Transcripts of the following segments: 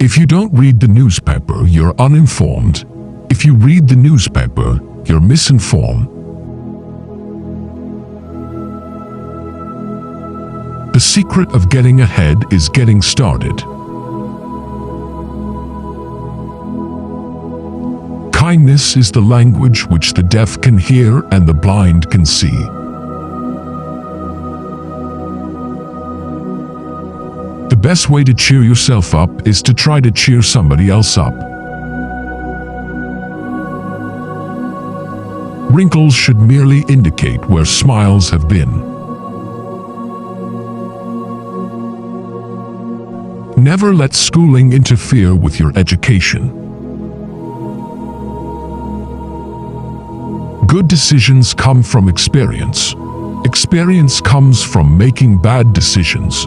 If you don't read the newspaper, you're uninformed. If you read the newspaper, you're misinformed. The secret of getting ahead is getting started. Kindness is the language which the deaf can hear and the blind can see. The best way to cheer yourself up is to try to cheer somebody else up. Wrinkles should merely indicate where smiles have been. Never let schooling interfere with your education. Good decisions come from experience. Experience comes from making bad decisions.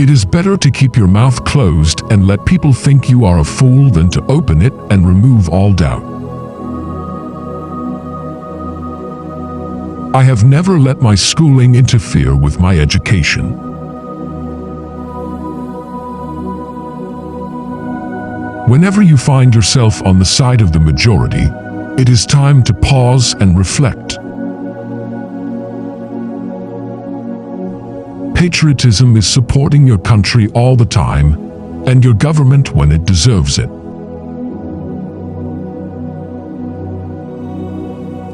It is better to keep your mouth closed and let people think you are a fool than to open it and remove all doubt. I have never let my schooling interfere with my education. Whenever you find yourself on the side of the majority, it is time to pause and reflect. Patriotism is supporting your country all the time, and your government when it deserves it.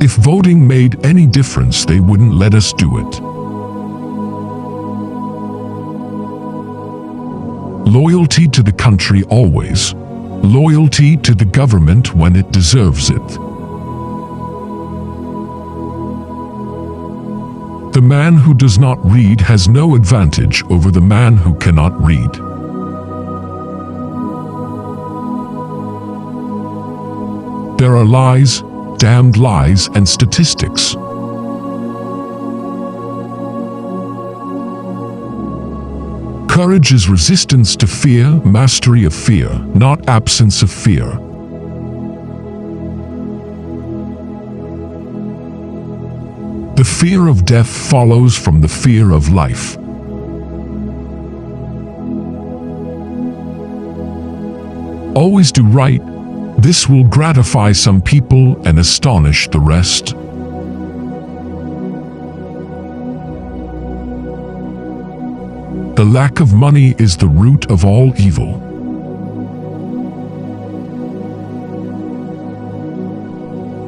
If voting made any difference, they wouldn't let us do it. Loyalty to the country always. Loyalty to the government when it deserves it. The man who does not read has no advantage over the man who cannot read. There are lies, damned lies, and statistics. Courage is resistance to fear, mastery of fear, not absence of fear. The fear of death follows from the fear of life. Always do right. This will gratify some people and astonish the rest. The lack of money is the root of all evil.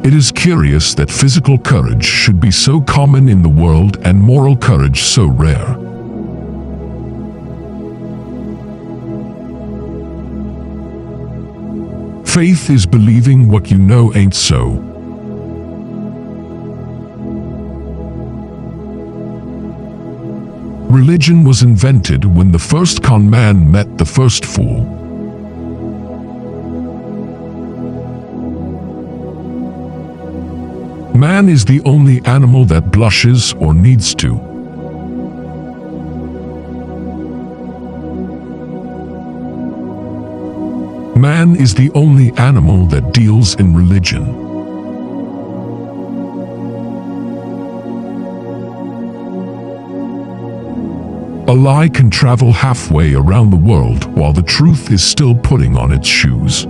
It is curious that physical courage should be so common in the world and moral courage so rare. Faith is believing what you know ain't so. Religion was invented when the first con man met the first fool. Man is the only animal that blushes or needs to. Man is the only animal that deals in religion. A lie can travel halfway around the world while the truth is still putting on its shoes.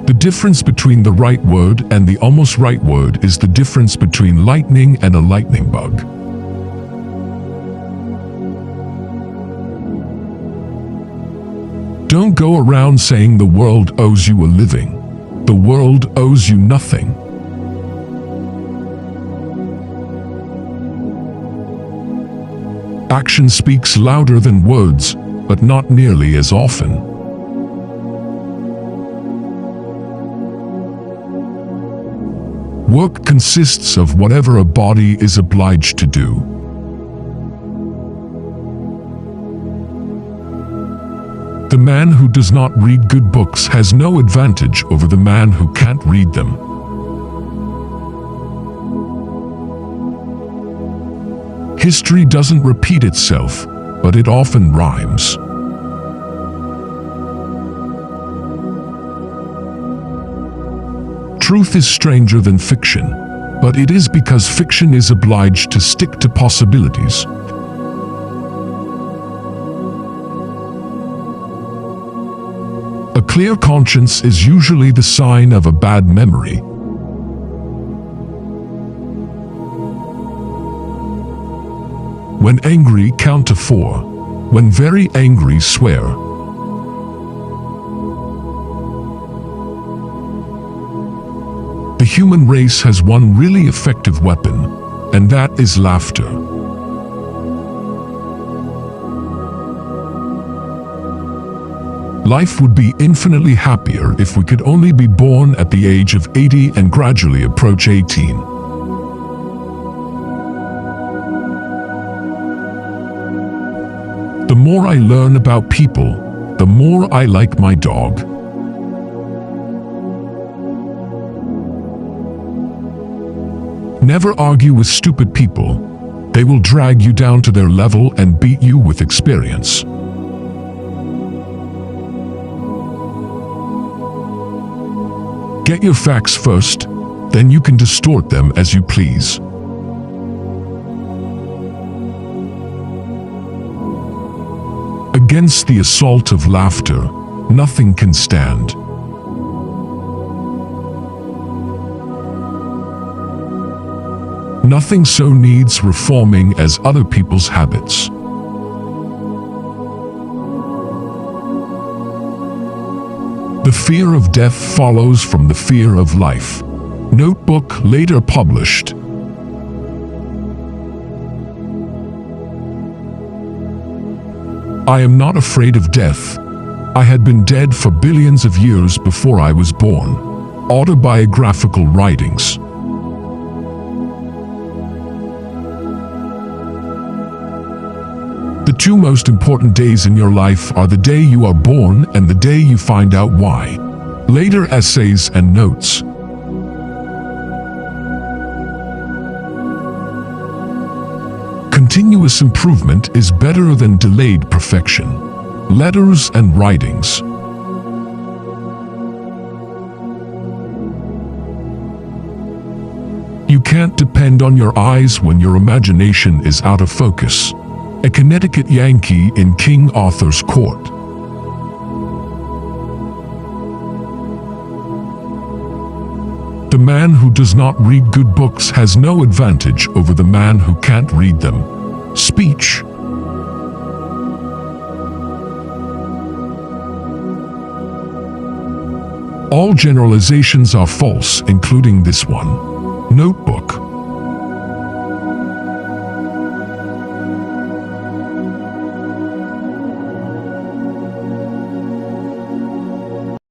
The difference between the right word and the almost right word is the difference between lightning and a lightning bug. Don't go around saying the world owes you a living. The world owes you nothing. Action speaks louder than words, but not nearly as often. Work consists of whatever a body is obliged to do. The man who does not read good books has no advantage over the man who can't read them. History doesn't repeat itself, but it often rhymes. Truth is stranger than fiction, but it is because fiction is obliged to stick to possibilities. A clear conscience is usually the sign of a bad memory. When angry, count to 4. When very angry, swear. The human race has one really effective weapon, and that is laughter. Life would be infinitely happier if we could only be born at the age of 80 and gradually approach 18. The more I learn about people, the more I like my dog. Never argue with stupid people. They will drag you down to their level and beat you with experience. Get your facts first, then you can distort them as you please. Against the assault of laughter, nothing can stand. Nothing so needs reforming as other people's habits. The fear of death follows from the fear of life. Notebook, later published. I am not afraid of death. I had been dead for billions of years before I was born. Autobiographical writings. The two most important days in your life are the day you are born and the day you find out why. Later essays and notes. Continuous improvement is better than delayed perfection. Letters and writings. You can't depend on your eyes when your imagination is out of focus. A Connecticut Yankee in King Arthur's court. The man who does not read good books has no advantage over the man who can't read them. Speech. All generalizations are false, including this one. Notebook.